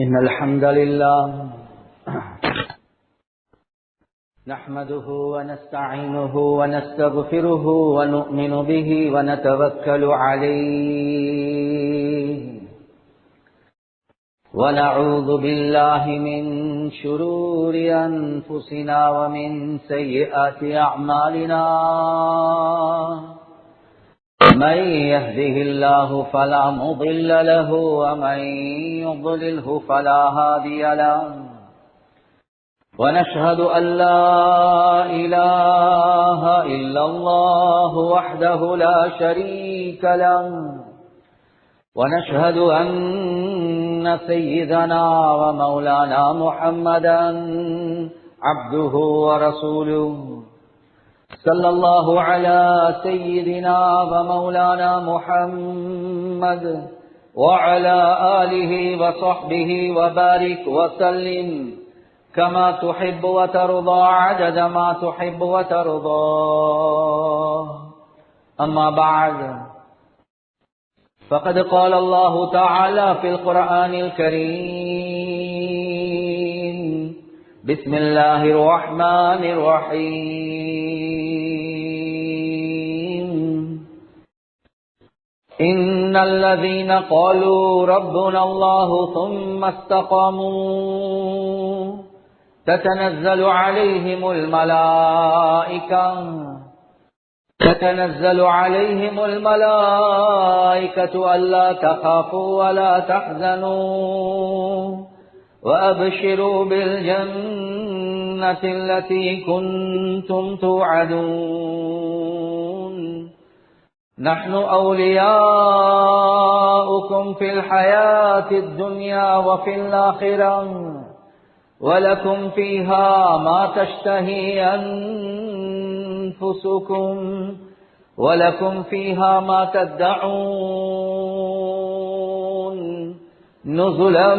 إن الحمد لله نحمده ونستعينه ونستغفره ونؤمن به ونتوكل عليه ونعوذ بالله من شرور أنفسنا ومن سيئات أعمالنا من يهده الله فلا مضل له ومن يضلله فلا هادي له ونشهد أن لا إله إلا الله وحده لا شريك له ونشهد أن سيدنا ومولانا محمدا عبده ورسوله صلى الله على سيدنا ومولانا محمد وعلى آله وصحبه وبارك وسلم كما تحب وترضى عدد ما تحب وترضى. أما بعد فقد قال الله تعالى في القرآن الكريم: بسم الله الرحمن الرحيم: إن الذين قالوا ربنا الله ثم استقاموا تتنزل عليهم الملائكة ألا تخافوا ولا تحزنوا وأبشروا بالجنة التي كنتم توعدون نحن أولياؤكم في الحياة الدنيا وفي الآخرة ولكم فيها ما تشتهي أنفسكم ولكم فيها ما تدعون نزلا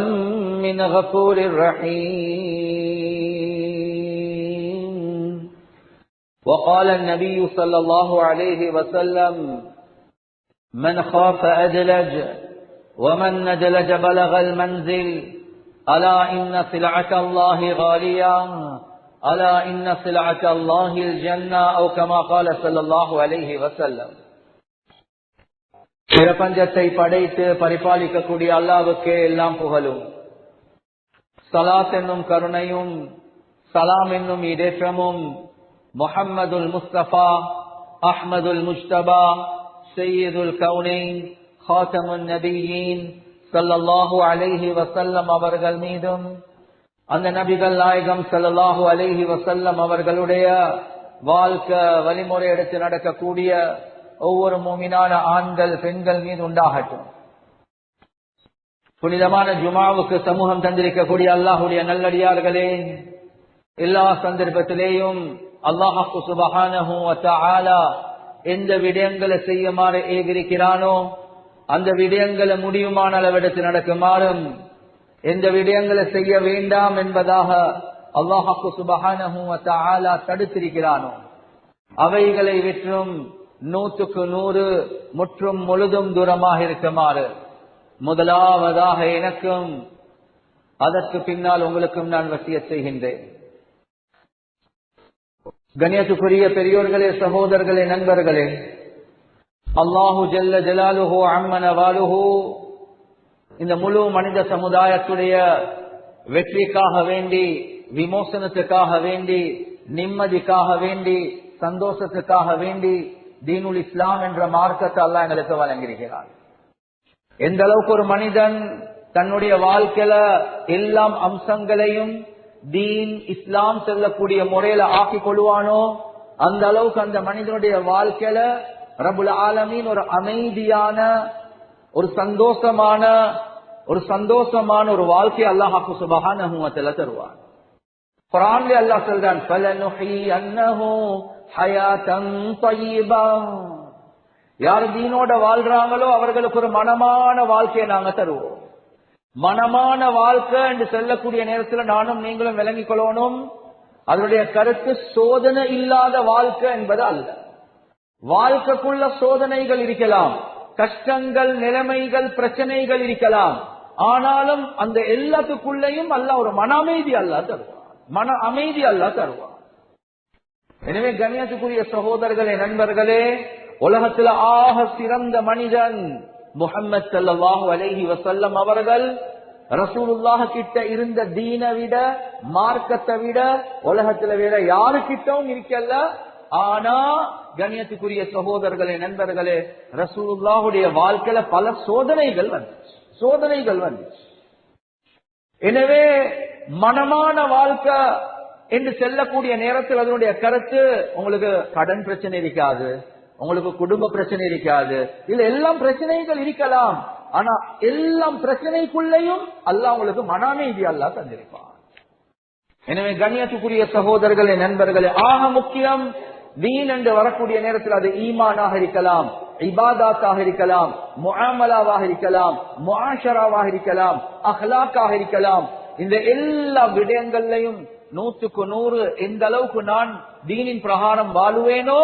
من غفور رحيم. وقال النبي صلى الله عليه وسلم: من خاف أدلج ومن ندلج بلغ المنزل ألا إن سلعة الله غالية ألا إن سلعة الله الجنة أو كما قال صلى الله عليه وسلم. பிரபஞ்சத்தை படைத்து பரிபாலிக்கக்கூடிய அல்லாஹ்வுக்கே எல்லாம் புகழும். ஸலாத் என்னும் கருணையும் சலாம் என்னும் இடேற்றமும் முஹம்மதுல் முஸ்தபா அஹ்மதுல் முஜ்தபா சய்யிதுல் கௌனைன் காத்தமுன் நபியீன் ஸல்லல்லாஹு அலைஹி வஸல்லம் அவர்கள் மீதும் அந்த நபிகள் நாயகம் ஸல்லல்லாஹு அலைஹி வஸல்லம் அவர்களுடைய வாழ்க்கை வழிமுறை எடுத்து நடக்கக்கூடிய ஒவ்வொரு மூமினான ஆண்கள் பெண்கள் மீது உண்டாகட்டும். புனிதமான ஜுமாவுக்கு சமூகம் தந்திருக்கக்கூடிய அல்லாஹுடைய நல்லடியார்களே, எல்லா சந்தர்ப்பத்திலேயும் அல்லாஹ் சுப்ஹானஹு வ தஆலா எந்த விடயங்களை செய்யுமாறு ஏவிருக்கிறானோ அந்த விடயங்களை முடியுமான அளவெடுத்து நடக்குமாறும், எந்த விடயங்களை செய்ய வேண்டாம் என்பதாக அல்லாஹ் சுப்ஹானஹு வ தஆலா தடுத்திருக்கிறானோ அவைகளை விற்றும் 100% முற்றும் முழுதும் தூரமாக இருக்குமாறு முதலாவதாக எனக்கும் அதற்கு பின்னால் உங்களுக்கும் நான் வசியத் செய்கின்றேன். கண்ணியத்துக்குரிய பெரியோர்களே, சகோதரர்களே, நண்பர்களே, அல்லாஹு ஜல்ல ஜலாலுஹு அம்மன வாலுஹு இந்த முழு மனித சமுதாயத்துடைய வெற்றிக்காக வேண்டி, விமோசனத்துக்காக வேண்டி, நிம்மதிக்காக வேண்டி, சந்தோஷத்துக்காக வேண்டி தீனுல் இஸ்லாம் என்ற மார்க்கத்தை அல்லாஹ் எங்களுக்கு வழங்கியிருக்கிறார். எந்த அளவுக்கு ஒரு மனிதன் தன்னுடைய வாழ்க்கையில எல்லா அம்சங்களையும் தீன் இஸ்லாம் செல்லக்கூடிய முறையில ஆக்கிக் கொள்வானோ அந்த அளவுக்கு அந்த மனிதனுடைய வாழ்க்கையில ரப்புல் ஆலமீன் ஒரு அமைதியான ஒரு சந்தோஷமான ஒரு வாழ்க்கை அல்லாஹ் சுப்ஹானஹு வ தஆலா தருவார். குர்ஆன்ல அல்லாஹ் சொல்றான்: ஃபலனுஹியன்னஹு ஹயாத்தன் தய்யிபா. யார் தீனோட வாழ்றாங்களோ அவர்களுக்கு ஒரு மனமான வாழ்க்கையை நாங்க தருவோம். மனமான வாழ்க்கை என்று சொல்லக்கூடிய நேரத்தில் நானும் நீங்களும் விளங்கிக் கொள்ளணும். அதனுடைய கருத்து சோதனை இல்லாத வாழ்க்கை என்பது அல்ல. வாழ்க்கைக்குள்ள சோதனைகள் இருக்கலாம், கஷ்டங்கள், நிலைமைகள், பிரச்சனைகள் இருக்கலாம். ஆனாலும் அந்த எல்லாத்துக்குள்ளேயும் அல்லாஹ் ஒரு மன அமைதி அல்லாஹ் தருவான், மன அமைதி அல்லாஹ் தருவான். எனவே கண்ணியத்துக்குரிய சகோதரர்களே, நண்பர்களே, உலகத்தில் ஆக சிறந்த மனிதன் முஹம்மது ஸல்லல்லாஹு அலைஹி வஸல்லம் அவர்கள் ரசூலுல்லாஹ் கிட்ட இருந்த தீனை விட, மார்க்கத்தை விட உலகத்துல வேற யாருக்கிட்டவும் இருக்கல்ல. ஆனா கண்ணியத்துக்குரிய சகோதரர்களே, நண்பர்களே, ரசூலுல்லாஹுடைய வாழ்க்கையில பல சோதனைகள் வந்துச்சு. எனவே மனமான வாழ்க்கை என்று செல்லக்கூடிய நேரத்தில் அதனுடைய கருத்து, உங்களுக்கு கடன் பிரச்சனை இருக்காது, உங்களுக்கு குடும்ப பிரச்சனை இருக்காது, இல்ல எல்லாம் பிரச்சனைகள் இருக்கலாம். ஆனா எல்லாம் பிரச்சனைக்குள்ளேயும் அல்லாஹ் உங்களுக்கு மன அமைதி அல்லாஹ் தந்திருப்பான். எனவே கண்ணியத்துக்குரிய சகோதரர்களே, நண்பர்களே, ஆக முக்கியம் தீன் என்று வரக்கூடிய நேரத்தில் அது ஈமானாக இருக்கலாம், இபாதாத்தாக இருக்கலாம், முஆமலாவாக இருக்கலாம், முஆஷராவாக இருக்கலாம், அஹ்லாக்காக இருக்கலாம். இந்த எல்லா விடயங்கள்லையும் 100க்கு 100 எந்த அளவுக்கு நான் தீனின் பிரகாரம் வாழுவேனோ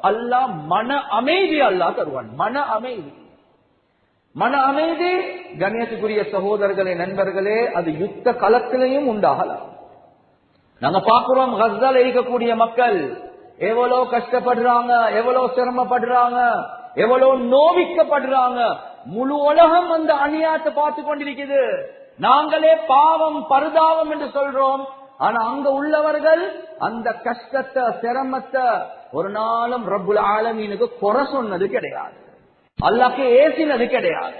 அல்லாஹ் மன அமைதி அல்லாஹ் தருவான். மன அமைதி கண்ணியத்துக்குரிய சகோதரர்களே, நண்பர்களே, அது யுத்த களத்திலையும் உண்டாகலாம். நாங்க பார்க்கிறோம், கஸ்ஸால இருக்கக்கூடிய மக்கள் எவ்வளவு கஷ்டப்படுறாங்க, எவ்வளவு சிரமப்படுறாங்க, எவ்வளவு நோவிக்கப்படுறாங்க. முழு உலகம் அந்த அநியாயத்தை பார்த்து கொண்டிருக்குது. நாங்களே பாவம் பரிதாபம் என்று சொல்றோம். ஆனா அங்க உள்ளவர்கள் அந்த கஷ்டத்தை, சிரமத்தை ஒரு நாளும் ரப்புல் ஆலமீனுக்கு குறை சொன்னது கிடையாது, அல்லாஹ்க்கு ஏசினது கிடையாது.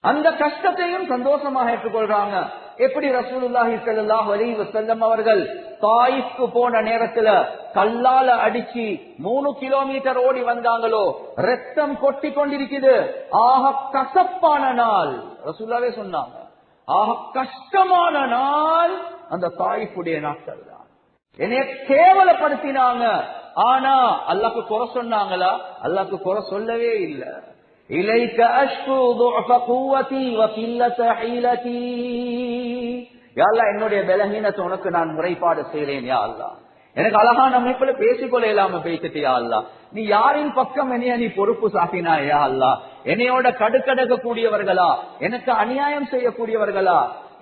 அந்த கஷ்டத்தையும் சந்தோஷமாக ஏற்றுக்கொள்றாங்க. எப்படி ரசூலுல்லாஹி ஸல்லல்லாஹு அலைஹி வஸல்லம் அவர்கள் தாயிஃப்க்கு போன நேரத்துல கல்லால அடிச்சு 3 கிலோமீட்டர் ஓடி வந்தாங்களோ, ரத்தம் கொட்டி கொண்டிருக்குது. ஆக கசப்பான நாள், ரசூலுல்லாஹே சொன்னாங்க, ஆக கஷ்டமான நாள் அந்த தாயிஃபுடைய நாட்கள் தான். என்னைய கேவலப்படுத்தினாங்க. ஆனா அல்லாஹ்க்கு குறை சொன்னாங்களா? அல்லாஹ்க்கு குறை சொல்லவே இல்லை. இலைக அஷ்கு துஅஃப குவதி வ கில்லத ஹீலதி. யா அல்லாஹ், என்னுடைய பலஹீனத்தை உனக்கு நான் முறைப்பாடு செய்றேன். யா அல்லாஹ், எனக்கு அழகான அமைப்புல பேசிக்கொள்ள இல்லாம பேசிட்டு, யா அல்லாஹ், நீ யாரின் பக்கம் என்னைய நீ பொறுப்பு சாட்டினாய்? யா அல்லாஹ், என்னையோட கடுக்கடக்க கூடியவர்களா, எனக்கு அநியாயம் செய்யக்கூடியவர்களா?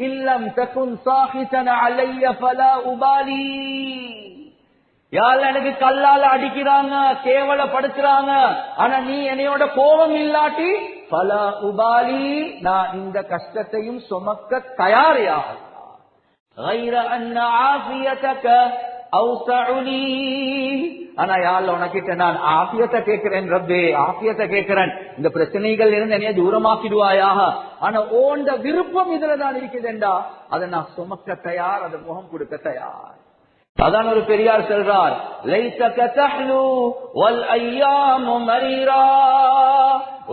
இல்லம் தகுன் சாஹிதன அலைய ஃபலா உபாலி. யா அல்லாஹ், எனக்கு கல்லால அடிக்கிறாங்க, கேவலப்படுத்துறாங்க, ஆனா நீ என்னையோட கோபம் இல்லாட்டி ஃபலா உபாலி, நான் இந்த கஷ்டத்தையும் சுமக்க தயார். யா அல்லாஹ், غير ان عافيتك اوسع لي. ஆனா யா அல்லாஹ், உனக்கிட்ட நான் ஆஃபியத்தை கேட்கிறேன் ரப்பே, ஆஃபியத்தை கேட்கிறேன், இந்த பிரச்சனைகள் இருந்து என்னைய தூரமாக்கிடுவாயாக. ஆனா ஓண்ட விருப்பம் இதுலதான் இருக்குதுண்டா, அதை நான் சுமக்க தயார், அதை முகம் கொடுக்க தயார். அதான் ஒரு பெரியார் சொல்றார், லைஸக தஹ்லு வல் அய்யாமு மரீரா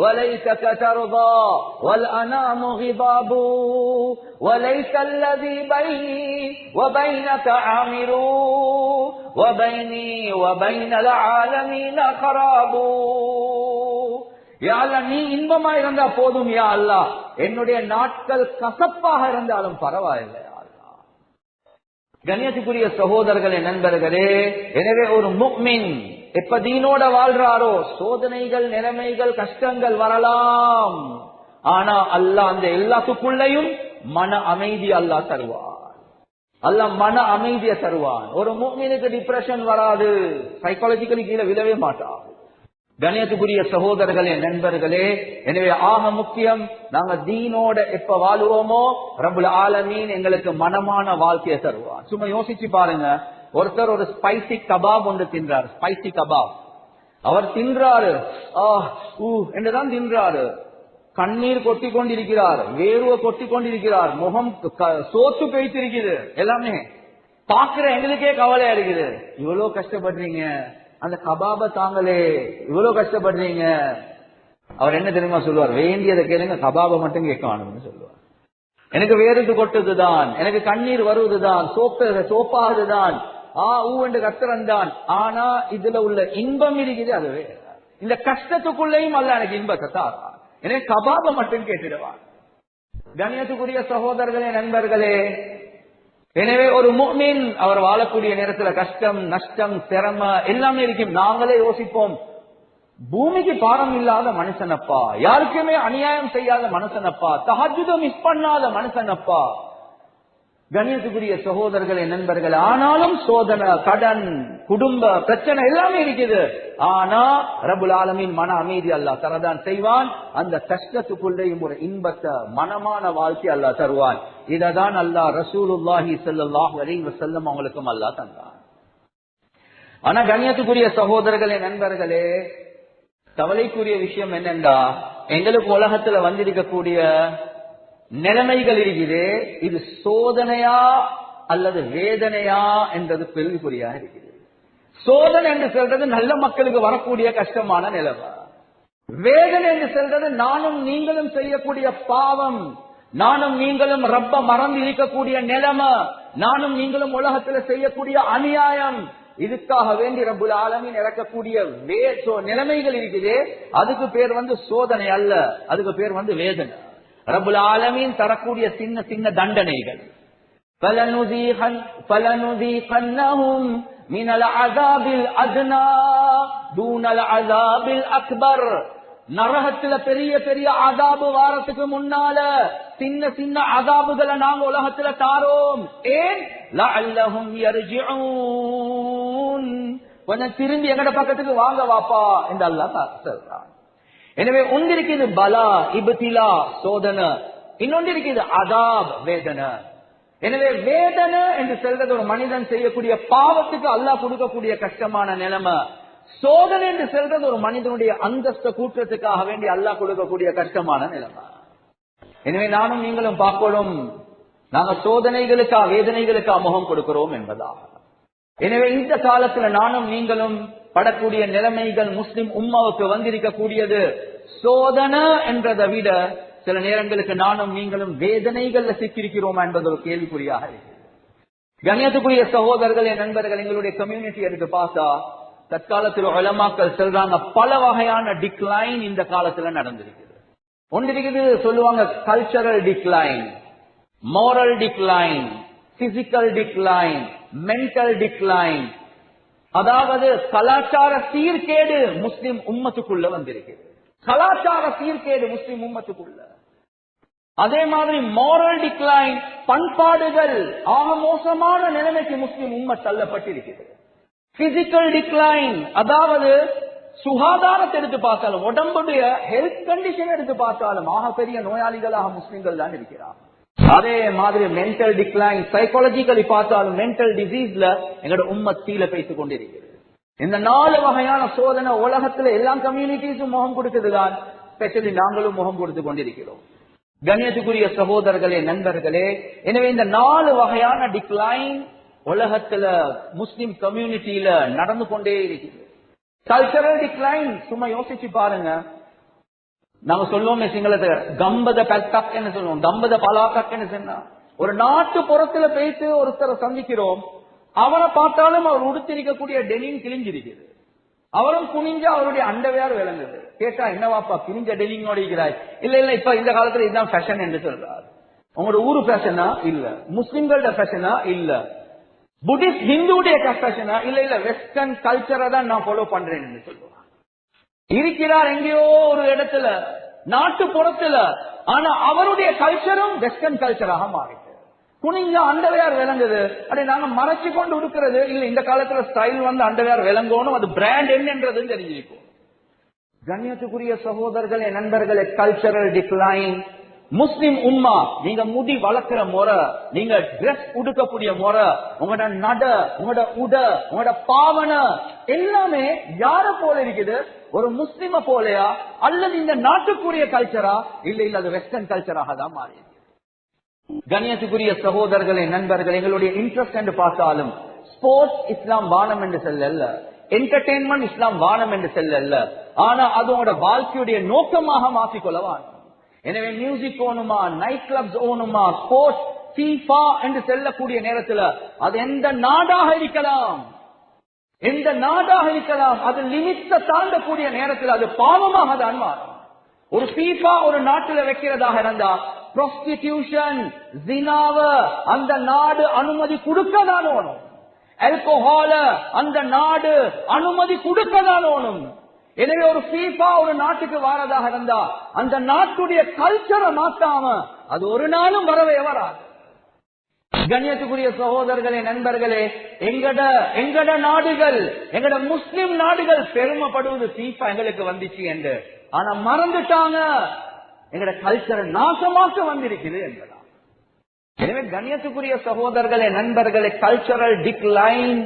وليتك ترضى والأنام غضاب وليس الذي بيني وبينك عامر وبيني وبين العالمين خراب. யா அல்லாஹ், நீ இன்பமா இருந்தா போதும். யா அல்லாஹ், என்னுடைய நாட்கள் கசப்பாக இருந்தாலும் பரவாயில்லை. கண்ணியத்துக்குரிய சகோதரர்களே, நண்பர்களே, எனவே ஒரு முஃமின் எப்ப தீனோட வாழ்றாரோ சோதனைகள், நிலைமைகள், கஷ்டங்கள் வரலாம். ஆனா அல்லாஹ் அந்த எல்லாத்துக்குள்ளேயும் மன அமைதி அல்லாஹ் தருவான். அல்லாஹ் மன அமைதியை தருவான். ஒரு முஃமினுக்கு டிப்ரெஷன் வராது, சைக்காலஜிக்கலி கீழே விழவே மாட்டான். கண்ணியத்துக்குரிய சகோதரர்களே, நண்பர்களே, எனவே ஆக முக்கியம் நாங்க தீனோட எப்ப வாழுவோமோ ரப்புல் ஆலமீன் எங்களுக்கு மனமான வாழ்க்கையை தருவான். சும்மா யோசிச்சு பாருங்க, ஒருத்தர் ஒரு ஸ்பைசி கபாப் ஒன்று தின்றார். ஸ்பைசி கபாப் அவர் தின்றாரு, என்றுதான் தின்றாரு. கண்ணீர் கொட்டி கொண்டிருக்கிறார், வேர்வை கொட்டி கொண்டிருக்கிறார், முகம் சோத்து பேய்த்திருக்குது. எல்லாமே பாக்குற எங்களுக்கே கவலையா இருக்குது. இவ்வளவு கஷ்டப்படுறீங்க, அந்த கபாப தாங்களே இவ்வளவு கஷ்டப்படுறீங்க. அவர் என்ன தெரியுமா சொல்லுவார்? வேண்டியதை கேளுங்க, கபாப மட்டும் கேட்க வேணும்னு சொல்லுவார். எனக்கு வேறுது கொட்டுதுதான், எனக்கு கண்ணீர் வருவதுதான், சோப்பாகுதுதான், என்று கத்துறன் தான். ஆனா இதுல உள்ள இன்பம் இருக்குது, அதுவே இந்த கஷ்டத்துக்குள்ளேயும் அல்ல எனக்கு இன்பத்தை தான். எனக்கு கபாப மட்டும் கேட்டுடுவான். கண்ணியத்துக்குரிய சகோதரர்களே, நண்பர்களே, எனவே ஒரு முஃமின் அவர் வாழக்கூடிய நேரத்துல கஷ்டம், நஷ்டம், சிரமம் எல்லாமே இருக்கும். நாங்களே யோசிப்போம், பூமிக்கு பாரம் இல்லாத மனுஷனப்பா, யாருக்குமே அநியாயம் செய்யாத மனுஷனப்பா, தஹஜ்ஜுத மிஸ் பண்ணாத மனுஷனப்பா. கண்ணியத்துக்குரிய சகோதரர்களே, நண்பர்கள், ஆனாலும் சோதனை, கடன், குடும்ப பிரச்சனை எல்லாமே இருக்குது. ஆனா ரப்புல் ஆலமீன் மன அமைதி அல்லாஹ் தரதான் செய்வான். அந்த கஷ்டத்துக்குள்ளேயும் ஒரு இன்பத்தை, மனமான வாழ்க்கை அல்லாஹ் தருவான். இததான் அல்லாஹ் ரசூலுல்லாஹி ஸல்லல்லாஹு அலைஹி வஸல்லம் அவங்களுக்கும் அல்லாஹ் தந்தான். ஆனா கண்ணியத்துக்குரிய சகோதரர்களே, நண்பர்களே, கவலைக்குரிய விஷயம் என்னண்டா, எங்களுக்கு உலகத்துல வந்திருக்கக்கூடிய நிலைமைகள் இருக்குது, இது சோதனையா அல்லது வேதனையா என்றது கேள்விக்குறியாக இருக்குது. சோதனை என்று சொல்றது நல்ல மக்களுக்கு வரக்கூடிய கஷ்டமான நிலைமை. வேதனை என்று சொல்றது நானும் நீங்களும் செய்யக்கூடிய பாவம், நானும் நீங்களும் ரப்ப மறந்து இருக்கக்கூடிய நிலைமை, நானும் நீங்களும் உலகத்துல செய்யக்கூடிய அநியாயம். இதுக்காக வேண்டி ரப்புல் ஆலமீன் இறக்கக்கூடிய நிலைமைகள் இருக்குது. அதுக்கு பேர் சோதனை அல்ல, அதுக்கு பேர் வேதனை. ரப்புல் ஆலமீன் தரக்கூடிய சின்ன சின்ன தண்டனைகள். ஃபலனுதீகன்னஹும் மினல் அஸாபில் அத்னா தூனல் அஸாபில் அக்பர். நரகத்துல பெரிய பெரிய அஸாபு வாரத்துக்கு முன்னால சின்ன சின்ன அஸாபுகளை நாங்க உலகத்துல தாரோம். ஏன்? லஅல்லஹும் யர்ஜிஊன், கொஞ்சம் திரும்பி எங்கட பக்கத்துக்கு வாங்க வாப்பா என்று அல்லாஹ் சொல்றான். எனவே ஒன்றிருக்கிறது பலா, இப்திலா, சோதனை, இன்னொன்று இருக்குது அதாப், வேதனை. எனவே வேதனை என்று சொல்றது ஒரு மனிதன் செய்யக்கூடிய பாவத்துக்கு அல்லாஹ் கொடுக்கக்கூடிய கஷ்டமான நிலைமை. சோதனை என்று சொல்றது ஒரு மனிதனுடைய அந்தஸ்த கூற்றத்துக்காக வேண்டி அல்லாஹ் கொடுக்கக்கூடிய கஷ்டமான நிலைமை. எனவே நானும் நீங்களும் பார்க்கணும், நாங்க சோதனைகளுக்கா வேதனைகளுக்கா முகம் கொடுக்கிறோம் என்பதாக. எனவே இந்த காலத்துல நானும் நீங்களும் படக்கூடிய நிலைமைகள் முஸ்லிம் உம்மாவுக்கு வந்திருக்கக்கூடியது சோதனை என்றதை விட சில நேரங்களுக்கு நானும் நீங்களும் வேதனைகள்ல சிக்கிருக்கிறோமா என்பது ஒரு கேள்விக்குறியாக இருக்கு. கண்ணியத்துக்குரிய சகோதரர்கள், என் நண்பர்கள், எங்களுடைய கம்யூனிட்டி எடுத்து பார்த்தா தற்காலத்தில் உலமாக்கள் சொல்றாங்க பல வகையான டிக்ளைன் இந்த காலத்துல நடந்திருக்குது. ஒன்று இருக்குது, சொல்லுவாங்க cultural decline, moral decline, physical decline, mental decline. அதாவது கலாச்சார சீர்கேடு முஸ்லிம் உம்மத்துக்குள்ள வந்திருக்கு. கலாச்சார சீர்கேடு முஸ்லிம் உம்மத்துக்குள்ள. அதே மாதிரி moral decline, பண்பாடுகள் ஆக மோசமான நிலைமைக்கு முஸ்லிம் உம்மத் தள்ளப்பட்டிருக்கிறது. பிசிக்கல் டிக்ளைன், அதாவது சுகாதாரத்தை எடுத்து பார்த்தாலும், உடம்புடைய ஹெல்த் கண்டிஷன் எடுத்து பார்த்தாலும் ஆக பெரிய நோயாளிகளாக முஸ்லிம்கள் தான் இருக்கிறார். அதே மாதிரி மென்டல் டிக்ளைன், சைக்காலஜிக்கலி பார்த்தாலும் மென்டல் டிசீஸ்ல எங்களோட உம்மத் கீழே பேசிக் கொண்டிருக்கிறது. இந்த 4 வகையான சோதனை உலகத்துல எல்லா கம்யூனிட்டிஸும் முகம் கொடுக்குதுதான், ஸ்பெஷலி நாங்களும் முகம் கொடுத்து கொண்டிருக்கிறோம். கண்ணியத்துக்குரிய சகோதரர்களே, நண்பர்களே, எனவே இந்த 4 வகையான டிக்ளைன் உலகத்துல முஸ்லிம் கம்யூனிட்டியில நடந்து கொண்டே இருக்குது. கல்ச்சரல் டிக்ளைன் சும்மா யோசிச்சு பாருங்க. நாங்க சொல்லுவோமே சிங்களத்தை கம்பத பல்கன்னு சொல்லுவோம், கம்பத பலாக்கன்னு சொன்னா, ஒரு நாட்டு புறத்துல பேசி ஒருத்தரை சந்திக்கிறோம், அவரை பார்த்தாலும் அவர் உடுத்திருக்கக்கூடிய டெனிம் கிழிஞ்சிருக்குது, அவரும் குனிஞ்சா அவருடைய அண்டர்வேர் விளங்குது. கேட்டா என்னவாப்பா கிழிஞ்ச டெனிங்கோட இருக்கிறாய்? இல்ல இல்ல, இப்ப இந்த காலத்துல இதுதான் ஃபேஷன் என்று சொல்றாரு. உங்களோட ஊரு ஃபேஷனா? இல்ல. முஸ்லிம்களோட ஃபேஷனா? இல்ல. புத்திஸ்ட் ஹிந்துடைய ஃபேஷனா? இல்ல இல்ல, வெஸ்டர்ன் கல்ச்சரை தான் நான் ஃபாலோ பண்றேன் என்று சொல்லுவாங்க. இருக்கிறார் எங்கேயோ ஒரு இடத்துல, நாட்டுப்புறத்துல, ஆனா அவருடைய கல்ச்சரும் வெஸ்டர்ன் கல்ச்சராக மாறிட்டு குனிஞ்சா அண்டர்வேர் விளங்குது. அப்படி நாங்க மறைச்சு கொண்டு இருக்கிறது இல்ல. இந்த காலத்துல ஸ்டைல் அண்டர்வேர் விளங்கணும், அது பிராண்ட் என்னன்றது தெரிஞ்சிருக்கும். கண்ணியத்துக்குரிய சகோதரர்களே, நண்பர்களே, கல்ச்சரல் டிக்ளைன். முஸ்லிம் உம்மா, நீங்க முடி வளர்க்கிற முறை, நீங்க டிரெஸ் உடுக்கக்கூடிய முறை, உங்களோட நட, உங்களோட உட, உங்களோட பாவனை எல்லாமே யார போல இருக்குது? ஒரு முஸ்லிம போலையா அல்லது இந்த நாட்டுக்குரிய கல்ச்சரா? இல்ல இல்ல, அது வெஸ்டர்ன் கல்ச்சராக தான் மாறி. கண்ணியத்துக்குரிய சகோதரர்களே, நண்பர்கள், எங்களுடைய இன்ட்ரெஸ்ட் என்று பார்த்தாலும் ஸ்போர்ட்ஸ் இஸ்லாம் வானம் என்று செல்ல, என்டர்டெயின்மெண்ட் இஸ்லாம் வானம் என்று செல்ல, ஆனா அதோட வாழ்க்கையுடைய நோக்கமாக மாற்றிக்கொள்ளவான். எனவே மியூசிக் ஓணுமா, நைட் கிளப்ஸ் ஓணுமா, ஸ்போர்ட்ஸ், ஃபீஃபா என்று செல்லக்கூடிய நேரத்தில் அது எந்த நாடாக இருக்கலாம், எந்த நாடாக இருக்கலாம், அது லிமிட்ட தாண்டக்கூடிய நேரத்தில் அது பாவமாக தான் மாறும். ஒரு ஃபீஃபா ஒரு நாட்டில் வைக்கிறதாக இருந்தா ப்ராஸ்டிடியூஷன், ஜினாவ அந்த நாடு அனுமதி கொடுக்கதான் ஓணும். ஆல்கஹால அந்த நாடு அனுமதி கொடுக்கதான் ஓணும். எனவே ஒரு ஃபீஃபா ஒரு நாட்டுக்கு வாரதாக இருந்தா அந்த நாட்டுடைய கல்ச்சரை மாத்தாம அது ஒரு நாளும் வரவே வராது. கண்ணியத்துக்குரிய சகோதரர்களே, நண்பர்களே, எங்கட நாடுகள், எங்கட முஸ்லிம் நாடுகள் பெருமைப்படுவது ஃபீஃபா எங்களுக்கு வந்துச்சு என்று. ஆனா மறந்துட்டாங்க எங்கட கல்ச்சரை நாசமாக்க வந்திருக்குது என்பதா. எனவே கண்ணியத்துக்குரிய சகோதரர்களே, நண்பர்களே, கல்ச்சரல் டிக்ளைன்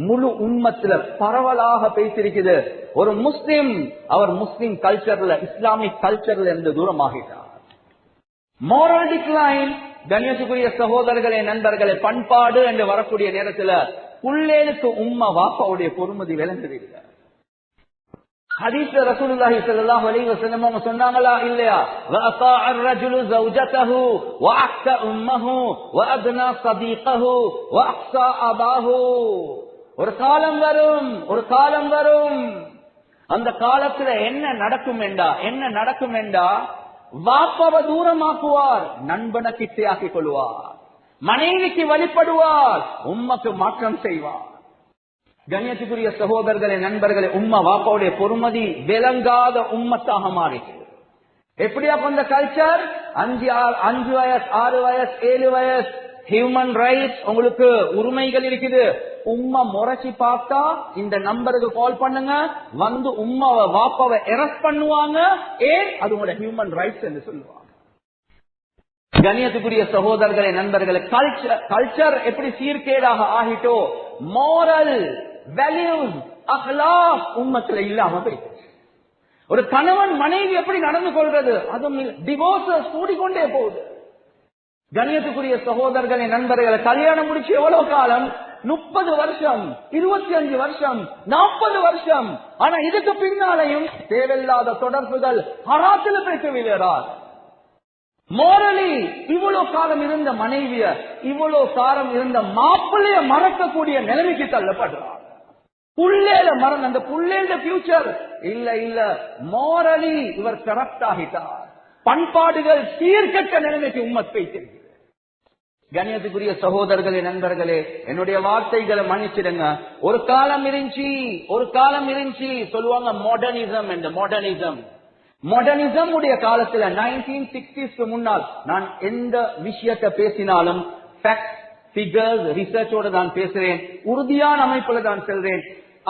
முழு உம்மத்துல பரவலாக பேசியிருக்குது. ஒரு முஸ்லிம் அவர் முஸ்லிம் கல்ச்சர்ல, இஸ்லாமிக் கல்ச்சர்ல இருந்து தூரமாகிட்டார். Moral decline. கண்ணியத்துக்குரிய சகோதரர்களே, நண்பர்களே, பண்பாடு என்று வரக்கூடிய நேரத்துல புள்ளேலுக்கு உம்மா வாப்பாவுடைய பொறுமதி விளங்குதில்லை. ஹதீஸ்ல ரசூலுல்லாஹி ஸல்லல்லாஹு அலைஹி வஸல்லம் அவங்க சொன்னாங்களா இல்லையா? வஅதா அர்-ரஜுலு ஜௌஜதஹு வஅக்ஸா உம்மஹு வஅத்னா ஸதீகஹு வஅக்ஸா அபாஹு. ஒரு காலம் வரும், அந்த காலத்துல என்ன நடக்கும் என்றா வாப்பாவை தூரமாக்குவார், நண்பனை கிட்டையாக்கிக் கொள்வார், மனைவிக்கு வழிபடுவார், உம்மக்கு மாற்றம் செய்வார். கண்ணியத்துக்குரிய சகோதரர்களே, நண்பர்களே, உம்மா வாப்பாவுடைய பொறுமதி விளங்காத உம்மத்தாக மாறிச்சு. எப்படியா அந்த கல்ச்சர்? 5 வயசு 6 வயசு 7 வயசு ஹியூமன் ரைட்ஸ், உங்களுக்கு உரிமைகள் இருக்குது. உம்மா முறைச்சி பார்த்தா இந்த நம்பருக்கு கால் பண்ணுங்க, வந்து உம்மாவை வாப்பாவை அரெஸ்ட் பண்ணுவாங்க. ஏன்? அது உங்களோட ஹியூமன் ரைட்ஸ் என்று சொல்லுவாங்க. கண்ணியத்துக்குரிய சகோதரர்களே, நண்பர்களே, கல்ச்சர் எப்படி சீர்கேடாக ஆகிட்டோ, மோரல் வேல்யூஸ் அஹ்லாக் உம்மத்துல இல்லாம போயிட்டு. ஒரு கணவன் மனைவி எப்படி நடந்து கொள்றது, அதுவும் டிவோர்ஸ் கூடிக்கொண்டே போகுது. கண்ணியத்துக்குரிய சகோதரர்களே, நண்பர்களை, கல்யாணம் முடிச்சு எவ்வளவு காலம்? 30 வருஷம், 25 வருஷம், 40 வருஷம். ஆனா இதுக்கு பின்னாலையும் தேவையில்லாத தொடர்புகள், ஹராத்தில் பேச விளையாடார். மோரலி இவ்வளவு காலம் இருந்த மனைவிய, இவ்வளவு காலம் இருந்த மாப்பிள்ளைய மறக்கக்கூடிய நிலைமைக்கு தள்ளப்படுறார். புள்ளேல மறந்து அந்த புள்ளேல ஃபியூச்சர் இல்ல மோரலி இவர் கரெக்ட் ஆகிட்டார். பண்பாடுகள் சீர்கெட்ட நிலைமைக்கு உம்மத் பேசியிருக்கிறது. கண்ணியத்துக்குரிய சகோதரர்களே, நண்பர்களே, என்னுடைய வார்த்தைகளை மன்னிச்சிடுங்க. ஒரு காலம் இருந்துச்சு சொல்லுவாங்க மாடர்னிசம் என்று. மாடர்னிசம் உடைய காலத்துல 1960s முன்னால் நான் எந்த விஷயத்தை பேசினாலும் ஃபேக்ட், ஃபிகர்ஸ், ரிசர்ச்சோட தான் பேசுறேன், உறுதியான அமைப்புல தான் செல்றேன்.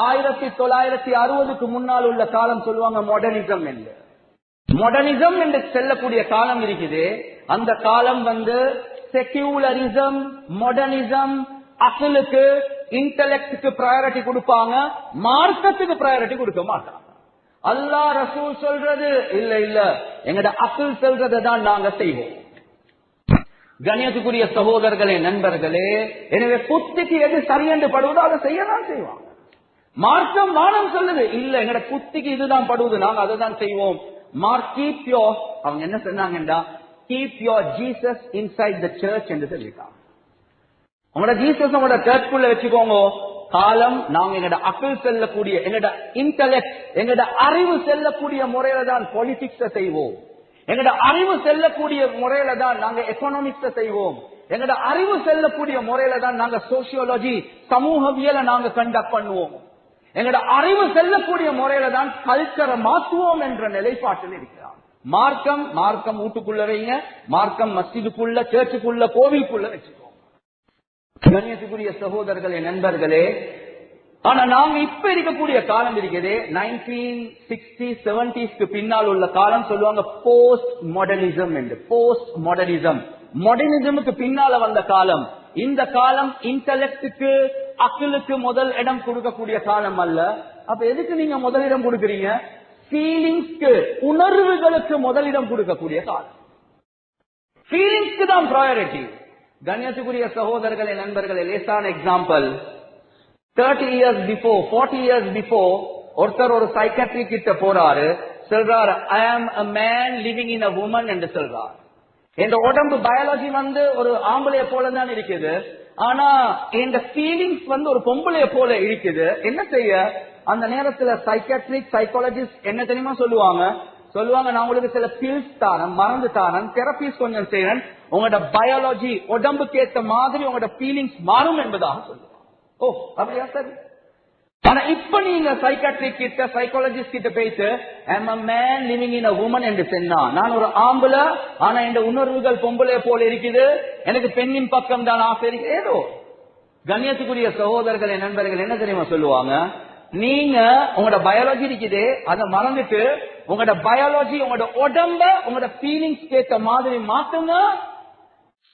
1960க்கு முன்னால் உள்ள காலம் சொல்லுவாங்க மாடர்னிசம் என்று. மாடர்னிசம் என்று செல்லக்கூடிய காலம் இருக்குது. அந்த காலம் செக்யூலரிசம், மாடர்னிசம், அசலுக்கு, இன்டெலெக்டுக்கு பிரையாரிட்டி கொடுப்பாங்க, மார்க்கத்துக்கு பிரையாரிட்டி கொடுக்க மாட்டாங்க. அல்லாஹ் ரசூல் சொல்றது இல்ல எங்கட அசல் சொல்றதை தான் நாங்க செய்வோம். கண்ணியத்துக்குரிய சகோதரர்களே, நண்பர்களே, எனவே புத்திக்கு எது சரியென்று படுவதோ அதை செய்யதான் செய்வாங்க. மார்க்கம் வானம் சொல்லுது இல்ல எங்கட புத்திக்கு இதுதான் படுவது, நாங்க அதை தான் செய்வோம். அவங்க என்ன சொன்னாங்கடா, keep your Jesus inside the church என்று சொல்லிட்டாங்க. உங்களோட ஜீசஸ் உங்களோட சர்ச்சுக்குள்ள வச்சுக்கோங்க. காலம் நாங்க எங்கட அக்கல் செல்லக்கூடிய, எங்கட இன்டெலெக்ட், எங்கட அறிவு செல்லக்கூடிய முறையில தான் பொலிட்டிக்ஸ செய்வோம். எங்கட அறிவு செல்லக்கூடிய முறையில தான் நாங்க எக்கனாமிக்ஸ செய்வோம். எங்கட அறிவு செல்லக்கூடிய முறையில தான் நாங்க சோசியாலஜி, சமூகவியலை நாங்க கண்டக்ட் பண்ணுவோம். எங்கட அறிவு செல்லக்கூடிய முறையில தான் கல்ச்சரை மாற்றுவோம் என்ற நிலைப்பாட்டில் இருக்கிறார். மார்க்கம் வீட்டுக்குள்ள வைங்க, மார்க்கம் மஸ்ஜிதுக்குள்ள, சர்ச்சுக்குள்ள, கோவிலுக்குள்ள வச்சுக்கோங்க. கண்ணியத்துக்குரிய சகோதரர்களே, நண்பர்களே, ஆனா நாங்க இப்ப இருக்கக்கூடிய காலம் இருக்குது 1960s 70s பின்னால் உள்ள காலம் சொல்லுவாங்க போஸ்ட் மாடர்னிசம் என்று. போஸ்ட் மாடர்னிசம், மாடர்னிசமுக்கு பின்னால வந்த காலம். இந்த காலம் இன்டெலெக்டுக்கு, அக்கலுக்கு முதல் இடம் கொடுக்கக்கூடிய காலம் அல்ல. அப்ப எதுக்கு நீங்க முதலிடம் கொடுக்கிறீங்க? ஃபீலிங்ஸ்க்கு, உணர்வுகளுக்கு முதலிடம் கொடுக்கக்கூடிய காலம். ஃபீலிங்ஸ்க்கு தான் ப்ரையாரிட்டி. கண்ணியத்துக்குரிய சகோதரர்களே, நண்பர்களே, லேசான example. 30 years before, 40 years before, ஒருத்தர் ஒரு சைக்காட்ரி கிட்ட போறாரு, சொல்றாரு I am a man living in a woman என்று சொல்றார். இந்த உடம்பு பயாலஜி ஒரு ஆம்பளைய போல தான் இருக்குது, ஆனா இந்த ஃபீலிங்ஸ் ஒரு பொம்பளைய போல இருக்குது. என்ன செய்ய? அந்த நேரத்துல சைக்காட்ரிக், சைக்காலஜிஸ்ட் என்ன தெரியுமா சொல்லுவாங்க? நான் உங்களுக்கு சில பில்ஸ் தாரன், மருந்து தாரன், தெரபிஸ் கொஞ்சம் செய்யறேன், உங்களோட பயாலஜி உடம்புக்கு ஏற்ற மாதிரி உங்களோட ஃபீலிங்ஸ் மாறும் என்பதாக சொல்லுவாங்க. ஓ அப்படியா? சரி. ஆனா இப்ப நீங்க சைக்காட்ரிக் கிட்ட சைக்காலஜிஸ்ட் கிட்ட போயிட்டு am a man living in a woman என்று சொன்னா, நான் ஒரு ஆம்பளை ஆனா இந்த உணர்வுகள் பொம்பளை போல இருக்குது, எனக்கு பெண்ணின் பக்கம் தான் ஆசை இருக்கு, ஏதோ. கண்ணியத்துக்குரிய சகோதரர்களே நண்பர்கள் என்ன தெரியுமா சொல்லுவாங்க, நீங்க உங்களோட பயாலஜி இருக்குது அதை மறந்துட்டு உங்களோட பயாலஜி உங்களோட உடம்ப உங்களோட ஃபீலிங்ஸ் கேட்ட மாதிரி மாத்துங்க.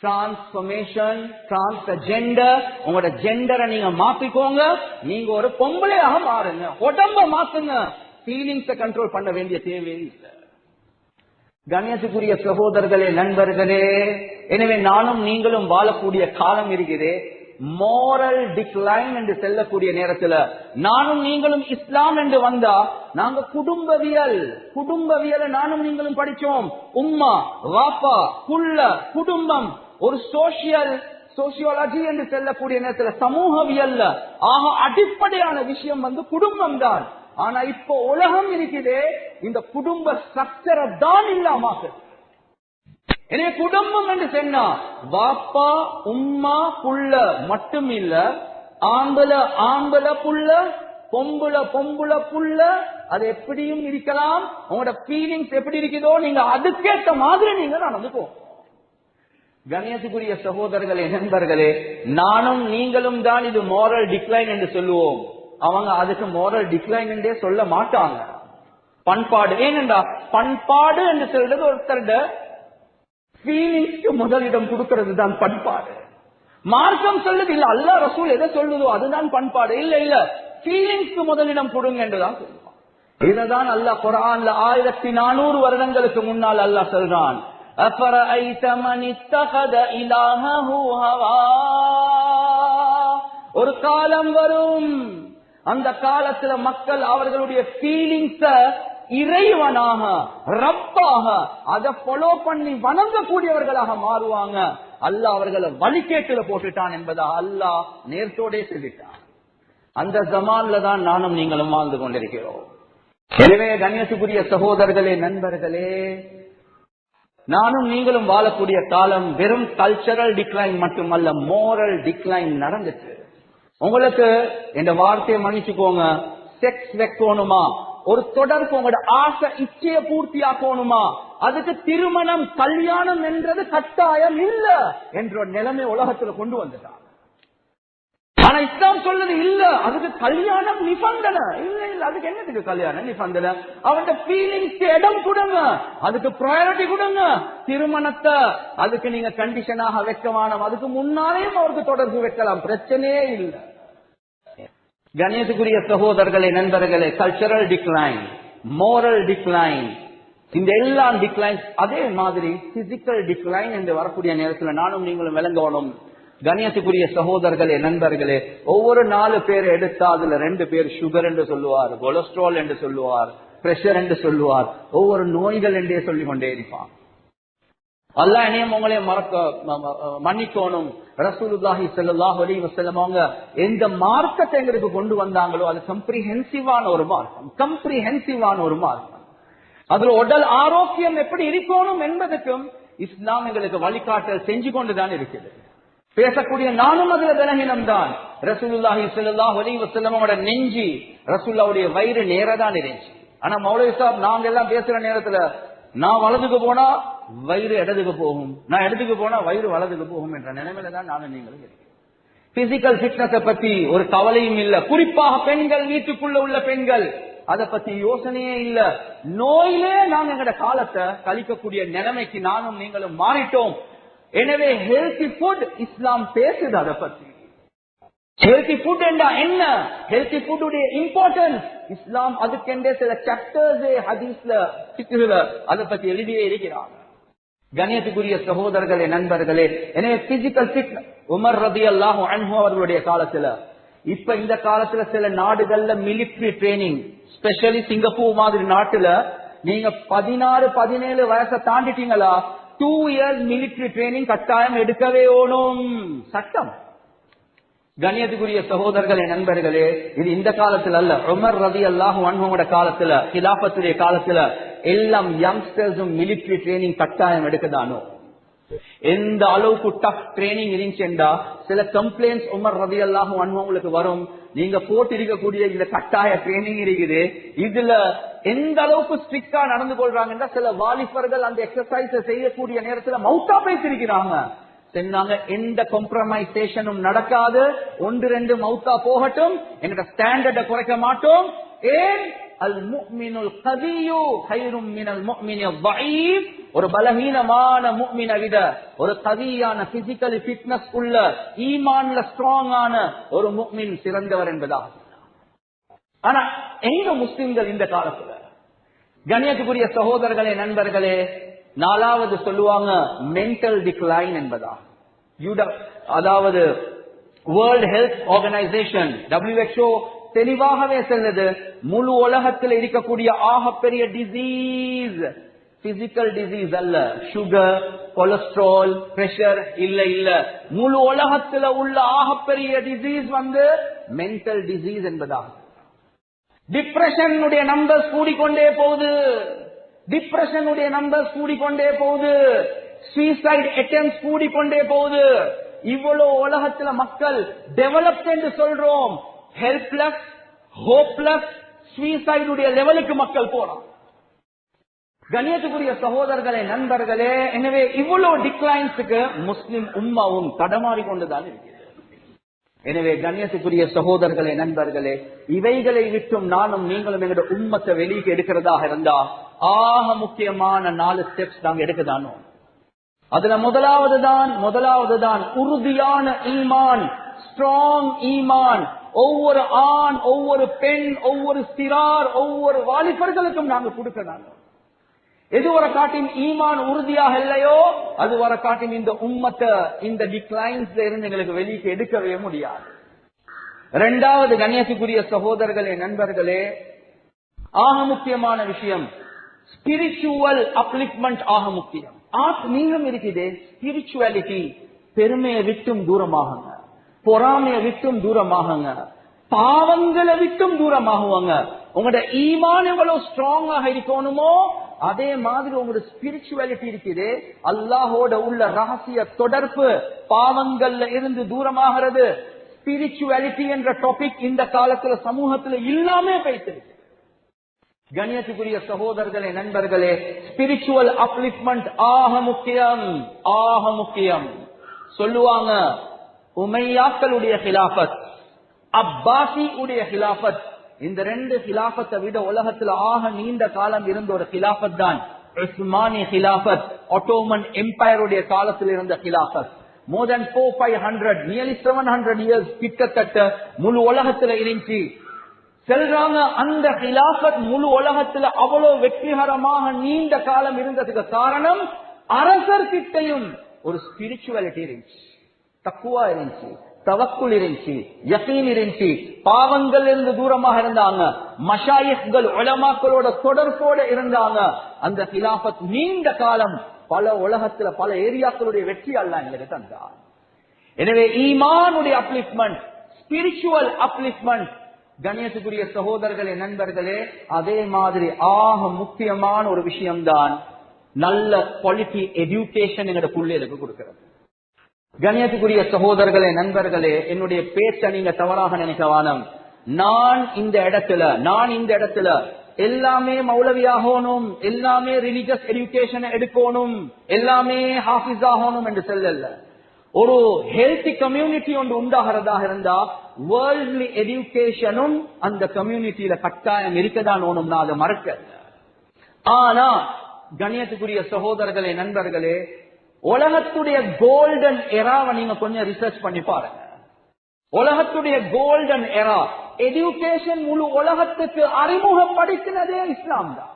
டிரான்ஸ்பர்மேஷன், டிரான்ஸ்ஜெண்டர், உங்களோட ஜெண்டரை நீங்க மாத்திக்கோங்க. நீங்க ஒரு பொம்பளையாக மாறுங்க, உடம்ப மாத்துங்க, ஃபீலிங்ஸை கண்ட்ரோல் பண்ண வேண்டிய தேவையே இல்லை. கண்ணியத்துக்குரிய சகோதரர்களே நண்பர்களே, எனவே நானும் நீங்களும் வாழக்கூடிய காலம் இருக்குது மோரல் டிக்ளைன் என்று செல்லக்கூடிய நேரத்தில் நானும் நீங்களும் இஸ்லாம் என்று வந்தா நாங்க குடும்பவியல் நானும் நீங்களும் படிச்சோம். உம்மா, வாப்பா, புள்ள, குடும்பம், ஒரு சோசியாலஜி என்று செல்லக்கூடிய நேரத்தில் சமூகவியல் ஆக அடிப்படையான விஷயம் குடும்பம் தான். ஆனா இப்போ உலகம் இருக்குதே இந்த குடும்ப ஸ்ட்ரக்சரை தான் இல்லாம. எனவே குடும்பம் என்று சொன்னா வாப்பா, உம்மா, புள்ள மட்டும் இல்ல, ஆம்பளை புள்ள, பொம்புல புள்ள, அது எப்படியும் இருக்கலாம். உங்களோட ஃபீலிங்ஸ் எப்படி இருக்குதோ நீங்க அதுக்கேற்ற மாதிரி நீங்க நடந்துக்கோ. கண்ணியத்துக்குரிய சகோதரர்களே நண்பர்களே, நானும் நீங்களும் தான் இது மோரல் டிக்ளைன் என்று சொல்லுவோம். அவங்க அதுக்கு மோரல் டிக்ளைன் என்றே சொல்ல மாட்டாங்க. பண்பாடு, ஏனென்றா பண்பாடு என்று சொல்றது ஒருத்தருடைய ஃபீலிங்ஸ்க்கு முதலிடம் கொடுக்கிறது தான் பண்பாடு. மார்க்கம் சொல்லுது இல்ல, அல்லாஹ் ரசூல் எதை சொல்லுதோ அதுதான் பண்பாடு. இல்ல ஃபீலிங்ஸ்க்கு முதலிடம் கொடுங்க என்றுதான் சொல்லுவான். இதுதான் அல்லாஹ் குர்ஆன்ல 1400 வருடங்களுக்கு முன்னால் அல்லாஹ் சொல்றான், அஃபரஐத மன் இத்தகத இலாஹஹு ஹவா. ஒரு காலம் வரும், அந்த காலத்துல மக்கள் அவர்களுடைய ஃபீலிங்ஸ இறைவனாக, ரப்பாக, அதை ஃபாலோ பண்ணி வணங்கக்கூடியவர்களாக மாறுவாங்க. அல்லாஹ் அவர்களை வழிகேட்டுல போட்டுட்டான் என்பதா அல்லாஹ் நேர்த்தோடே சொல்லிட்டான். அந்த ஜமான்ல தான் நானும் நீங்களும் வாழ்ந்து கொண்டிருக்கிறோம். எனவே கண்ணியத்துக்குரிய சகோதரர்களே நண்பர்களே, நானும் நீங்களும் வாழக்கூடிய காலம் வெறும் கல்ச்சரல் டிக்ளைன் மட்டுமல்ல, மோரல் டிக்ளைன் நடந்துச்சு. உங்களுக்கு இந்த வார்த்தையை மன்னிச்சுக்கோங்க, செக்ஸ் வைக்கணுமா, ஒரு தொடர்பு உங்களோட ஆசை இச்சையை பூர்த்தி ஆக்கணுமா, அதுக்கு திருமணம் கல்யாணம் என்றது கட்டாயம் இல்ல என்ற ஒரு நிலைமை உலகத்துல கொண்டு வந்துட்டான். ஆனா இஸ்லாம் சொல்றது இல்ல, அதுக்கு கல்யாணம் நிபந்தனை இல்ல. அதுக்கு என்னதுக்கு கல்யாணம் நிபந்தனை? அவன் ஃபீலிங்ஸ் இடம் கொடுங்க, அதுக்கு ப்ரையாரிட்டி கொடுங்க. திருமணத்தை அதுக்கு நீங்க கண்டிஷனாக வைக்கவான, அதுக்கு முன்னாலேயும் அவருக்கு தொடர்பு வைக்கலாம், பிரச்சனையே இல்லை. கணியத்துக்குரிய சகோதரர்களே நண்பர்களே, கல்ச்சரல் டிக்ளைன், மோரல் டிக்ளைன், இந்த எல்லா டிக்ளைன்ஸ் அதே மாதிரி பிசிக்கல் டிக்ளைன் என்று வரக்கூடிய நேரத்தில் நானும் நீங்களும் விளங்கணும். கணியத்துக்குரிய சகோதரர்களே நண்பர்களே, ஒவ்வொரு 4 பேர் எடுத்தா அதுல 2 பேர் சுகர் என்று சொல்லுவார், கொலஸ்ட்ரால் என்று சொல்லுவார், பிரஷர் என்று சொல்லுவார், ஒவ்வொரு நோய்கள் என்றே சொல்லிக் கொண்டே இருப்பான். அல்லாஹ் என்னையும் உங்களே மன்னிக்கணும். ரசூலுல்லாஹி ஸல்லல்லாஹு அலைஹி வஸல்லம் அவங்க எந்த மார்க்கத்தை எங்களுக்கு கொண்டு வந்தாங்களோ அது கம்ப்ரிஹென்சிவான ஒரு மார்க்கம். அதுல உடல் ஆரோக்கியம் எப்படி இருக்கணும் என்பதற்கும் இஸ்லாம் எங்களுக்கு வழிகாட்டல் செஞ்சு கொண்டுதான் இருக்குது. பேசக்கூடிய நானும் அதுல விலகினம் தான். ரசூலுல்லாஹி ஸல்லல்லாஹு அலைஹி வஸல்லம் அவங்களோட நெஞ்சி, ரசூலுல்லாஹ்வுடைய வயிறு நேரதான் இருந்துச்சு. ஆனா மௌலவி சாப் நாங்க எல்லாம் பேசுற நேரத்துல நான் வலதுக்கு போனா வயிறு இடதுக்கு போகும், நான் இடத்துக்கு போனா வயிறு வலதுக்கு போகும் என்ற நிலைமையில தான் நானும் நீங்களும் இருக்கேன். பிசிக்கல் ஃபிட்னஸை பத்தி ஒரு கவலையும் இல்ல. குறிப்பாக பெண்கள், வீட்டுக்குள்ள உள்ள பெண்கள், அதை பத்தி யோசனையே இல்ல. நோயிலே நாங்க எங்கட காலத்தை கழிக்கக்கூடிய நிலைமைக்கு நானும் நீங்களும் மாறிட்டோம். எனவே ஹெல்தி ஃபுட் இஸ்லாம் பேசுது. அதை பத்தி ஹெல்தி ஃபுட் என்றா என்ன, ஹெல்தி ஃபுட்டுடைய இம்பார்ட்டன்ஸ் இஸ்லாம் அதுக்கென்றே சில சாப்டர்ஸ் ஹதீஸ்ல ஃபிக்ஹ்ல அதை பத்தி எழுதியே இருக்கிறாங்க. கண்ணியத்துக்குரிய சகோதரர்களே நண்பர்களே, எனவே பிசிக்கல் ஃபிட்னஸ் உமர் ரலியல்லாஹு அன்ஹு அவர்களுடைய காலத்துல, இப்ப இந்த காலத்துல சில நாடுகள்ல மிலிட்டரி ட்ரைனிங், ஸ்பெஷலி சிங்கப்பூர் மாதிரி நாட்டுல நீங்க 16-17 வயசை தாண்டிட்டீங்களா 2 years மிலிட்டரி ட்ரைனிங் கட்டாயம் எடுக்கவே ஓணும், சட்டம். கண்ணியத்துக்குரிய சகோதரர்களே நண்பர்களே, இது இந்த காலத்துல அல்ல, உமர் ரலியல்லாஹு அன்ஹுவோட காலத்துல, ஹிலாஃபத்துடைய காலத்துல எல்லாம் யங்ஸ்டர்ஸும் மிலிட்டரி ட்ரைனிங் கட்டாயம் எடுக்கதானோ. எந்த அளவுக்கு டஃப் ட்ரைனிங் இருந்துச்சுண்டா சில கம்ப்ளைண்ட்ஸ் உமர் ரலியல்லாஹு அன்ஹு உங்களுக்கு வரும். நீங்க போட்டிருக்கக்கூடிய இந்த கட்டாய ட்ரைனிங் இருக்குது, இதுல எந்த அளவுக்கு ஸ்ட்ரிக்டா நடந்து கொள்றாங்கன்னா சில வாலிபர்கள் அந்த எக்ஸசைஸ் செய்யக்கூடிய நேரத்துல மௌத்தா பேசிருக்கிறாங்க. சொன்னாங்க எந்த காம்ப்ரமைசேஷனும் நடக்காது, 1-2 மௌத்தா போகட்டும், எங்கட ஸ்டாண்டர்ட குறைக்க மாட்டோம். ஏன் அல் முஃமினுல் கவியு கைரும் மினல் முஃமினில் ضعீஃப். ஒரு பலவீனமான முஃமினை விட ஒரு கவியான பிசிக்கலி ஃபிட்னஸ் உள்ள ஈமான்ல ஸ்ட்ராங்கான ஒரு முஃமின் சிறந்தவர் என்பதாக. ஆனா எங்க முஸ்லிம்கள் இந்த காலத்துல கண்ணியத்துக்குரிய சகோதரர்களே நண்பர்களே, 4வது சொல்லுவாங்க மென்டல் டிக்ளைன் என்பதா. அதாவது வேர்ல்ட் ஹெல்த் ஆர்கனைசேஷன் WHO தெளிவாகவே சொல்லுது, முழு உலகத்தில் இருக்கக்கூடிய ஆகப்பெரிய டிசீஸ் பிசிக்கல் டிசீஸ் அல்ல, சுகர், கொலஸ்ட்ரால், பிரஷர் இல்ல. முழு உலகத்தில் உள்ள ஆகப்பெரிய டிசீஸ் மென்டல் டிசீஸ் என்பதாக. டிப்ரெஷனுடைய நம்பர்ஸ் கூடிக்கொண்டே போகுது, சூசைட் அட்டெம்ப்ட்ஸ் கூடிக்கொண்டே போகுது. இவ்வளவு உலகத்துல மக்கள் டெவலப்ட் என்று சொல்றோம், ஹெல்ப்லெஸ், ஹோப்லெஸ், சூசைடுடைய லெவலுக்கு மக்கள் போறாங்க. கண்ணியத்துக்குரிய சகோதரர்களே நண்பர்களே, எனவே இவ்வளவு டிக்ளைன்ஸுக்கு முஸ்லிம் உம்மாவும் தடமாறி கொண்டுதான் இருக்கிறது. எனவே கண்ணியத்துக்குரிய சகோதரர்களே நண்பர்களே, இவைகளை விட்டும் நானும் நீங்களும் எங்களுடைய உம்மத்தை வெளியே எடுக்கிறதாக இருந்தா ஆக முக்கியமான 4 ஸ்டெப்ஸ் நாங்க எடுக்கதானோ. அதுல முதலாவது தான் உறுதியான ஈமான், ஸ்ட்ராங் ஈமான். ஒவ்வொரு ஆண், ஒவ்வொரு பெண், ஒவ்வொரு சிறார், ஒவ்வொரு வாலிபர்களுக்கும் நாங்க கொடுக்கணும். எது வர காட்டின் ஈமான் உறுதியாக இல்லையோ அது வர காட்டின் இந்த உம்மத்தை இந்த டிக்ளைன்ஸ்ல இருந்து எங்களுக்கு வெளியே எடுக்கவே முடியாது. 2வது கண்ணியத்துக்குரிய சகோதரர்களே நண்பர்களே, ஆக முக்கியமான விஷயம் ஸ்பிரிச்சுவல் அப்லிப்மெண்ட். ஆக முக்கியம் ஆத்மீகம் இருக்குது. ஸ்பிரிச்சுவாலிட்டி பெருமையை விட்டும் தூரமாகுங்க, பொறாமையை விட்டும் தூரமாகுங்க, பாவங்களை விட்டும் தூரமாகுவாங்க. உங்களோட ஈமான் எவ்வளவு ஸ்ட்ராங்காக இருக்கணுமோ அதே மாதிரி உங்களோட ஸ்பிரிச்சுவாலிட்டி இருக்குது. அல்லாஹோட உள்ள ரகசிய தொடர்பு, பாவங்கள்ல இருந்து தூரமாகிறது. ஸ்பிரிச்சுவாலிட்டி என்ற டாபிக் இந்த காலத்துல சமூகத்துல இல்லாம போயிட்டு. கண்ணியத்துக்குரிய சகோதரர்களே நண்பர்களே, ஸ்பிரிச்சுவல் அப்லிப்மெண்ட் ஆக முக்கியம். சொல்லுவாங்க உமையாக்களுடைய ஹிலாபத், அப்பாசி உடைய ஹிலாபத், இந்த 2 ஹிலாபத்தை விட உலகத்தில் ஆக நீண்ட காலம் இருந்த ஒரு ஹிலாபத் தான் உஸ்மானி ஹிலாபத், ஒட்டோமன் எம்பையருடைய காலத்தில் இருந்த ஹிலாபத். more than 400-500 nearly 700 years கிட்டத்தட்ட முழு உலகத்தில் இருந்துச்சு. சொல்றாங்க அந்த ஹிலாபத் முழு உலகத்தில் அவ்வளவு வெற்றிகரமாக நீண்ட காலம் இருந்ததுக்கு காரணம் அரசர்கிட்டையும் ஒரு ஸ்பிரிச்சுவாலிட்டி இருந்துச்சு, தக்குவா இருந்துச்சு, தவக்குல் இருந்துச்சு, யகீன் இருந்துச்சு, பாவங்கள் இருந்து தூரமாக இருந்தாங்க, மஷாயிஹ்கள் உலமாக்களோட தொடர்போட இருந்தாங்க. அந்த ஹிலாபத் நீண்ட காலம் பல உலகத்துல பல ஏரியாக்களுடைய வெற்றி அல்லாஹ் எங்களுக்கு தந்தார். எனவே ஈமானுடைய அப்லிப்மெண்ட், ஸ்பிரிச்சுவல் அப்லிப்மெண்ட். கண்ணியத்துக்குரிய சகோதரர்களே நண்பர்களே, அதே மாதிரி ஆக முக்கியமான ஒரு விஷயம்தான் நல்ல குவாலிட்டி எஜுகேஷன் எங்களோட பிள்ளைகளுக்கு கொடுக்கிறது. கண்ணியத்துக்குரிய சகோதரர்களே நண்பர்களே, என்னுடைய பேச்சை நீங்க தவறாக நினைக்க வேணாம். நான் இந்த இடத்துல எல்லாமே மௌலவியாகணும், எல்லாமே ரிலிஜியஸ் எஜுகேஷன் எடுக்கணும், எல்லாமே ஹாஃபிஸ் ஆகணும் என்று சொல்லல. ஒரு ஹெல்த்தி கம்யூனிட்டி ஒன்று உண்டாகிறதாக இருந்தா வேர்ல்ட்லி எஜுகேஷனும் அந்த கம்யூனிட்டியில கட்டாயம் இருக்கதான் ஓணும்னா அதை மறக்க. ஆனா கண்ணியத்துக்குரிய சகோதரர்களே நண்பர்களே, உலகத்துடைய கோல்டன் எராவை நீங்க கொஞ்சம் ரிசர்ச் பண்ணி பாருங்க. உலகத்துடைய கோல்டன் எரா எஜுகேஷன் முழு உலகத்துக்கு அறிமுகப்படுத்தினதே இஸ்லாம் தான்.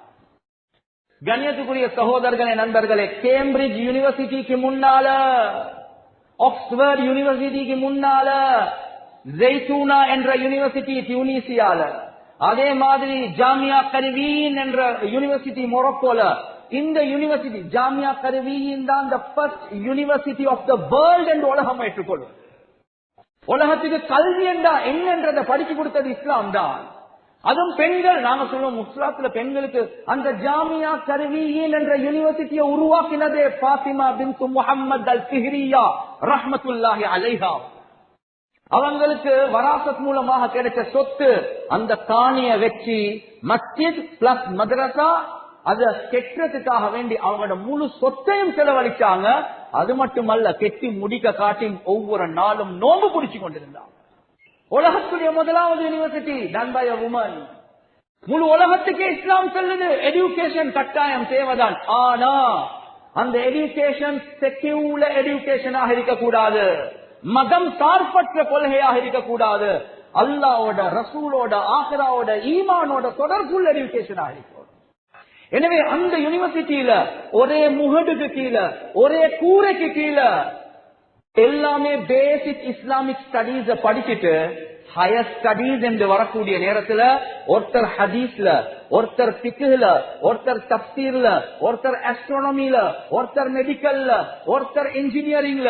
கண்ணியத்துக்குரிய சகோதரர்களே நண்பர்களே, கேம்பிரிட்ஜ் யூனிவர்சிட்டிக்கு முன்னால, ஆக்ஸ்போர்ட் யூனிவர்சிட்டிக்கு முன்னால, ஜெய்தூனா என்ற யூனிவர்சிட்டி டியூனிசியால, அதே மாதிரி ஜாமியா கர்வீன் என்ற யூனிவர்சிட்டி மொரோக்கோல, இந்த யூனிவர்சிட்டி ஜாமியா கர்வீன் தான் the first university of the world என்று உலகம் ஏற்றுக்கொள்ளும். உலகத்துக்கு கல்வி என்றா என்னன்றதை படிச்சு கொடுத்தது இஸ்லாம் தான். அதுவும் பெண்கள், நாங்க சொல்லுவோம் முஸ்லாத்துல பெண்களுக்கு அந்த ஜாமியா கருவியின் என்ற யூனிவர்சிட்டியை உருவாக்கினதே ஃபாத்திமா பின்த் முஹம்மத் அல் ஃபிஹ்ரியா ரஹ்மத்துல்லாஹி அலைஹா. அவங்களுக்கு வராசத் மூலமாக கிடைச்ச சொத்து, அந்த காணிய வச்சு மஸ்ஜித் பிளஸ் மதரசா அத கெட்டுறதுக்காக வேண்டி அவங்களோட முழு சொத்தையும் செலவழிச்சாங்க. அது மட்டுமல்ல, கெட்டி முடிக்க காட்டி ஒவ்வொரு நாளும் நோம்பு பிடிச்சு கொண்டிருந்தாங்க. உலகத்துடைய முதலாவது university done by a woman. முழு உலகத்துக்கே இஸ்லாம் சொல்லுது எஜுகேஷன் கட்டாயம் தேவைதான். ஆனா அந்த எஜுகேஷன் செக்யூலர் எஜுகேஷனாக இருக்கக்கூடாது, மதம் சார்பற்ற கொள்கையாக இருக்கக்கூடாது, அல்லாஹ்வோட ரசூலோட ஆகிராவோட ஈமானோட தொடர்புள்ள எஜுகேஷனாக இருக்கும். எனவே அந்த யூனிவர்சிட்டியில ஒரே முகடுக்கு கீழே, ஒரே கூரைக்கு கீழே எல்லாமே பேசிக் இஸ்லாமிக் ஸ்டடீஸ் படிச்சுட்டு ஹையர் ஸ்டடீஸ் என்று வரக்கூடிய நேரத்துல ஒருத்தர் ஹதீஸ்ல, ஒருத்தர் ஃபிக்ஹ்ல, ஒருத்தர் தஃப்சீர்ல, ஒருத்தர் ஆஸ்ட்ரோனமில, ஒருத்தர் மெடிக்கல்ல, ஒருத்தர் இன்ஜினியரிங்ல,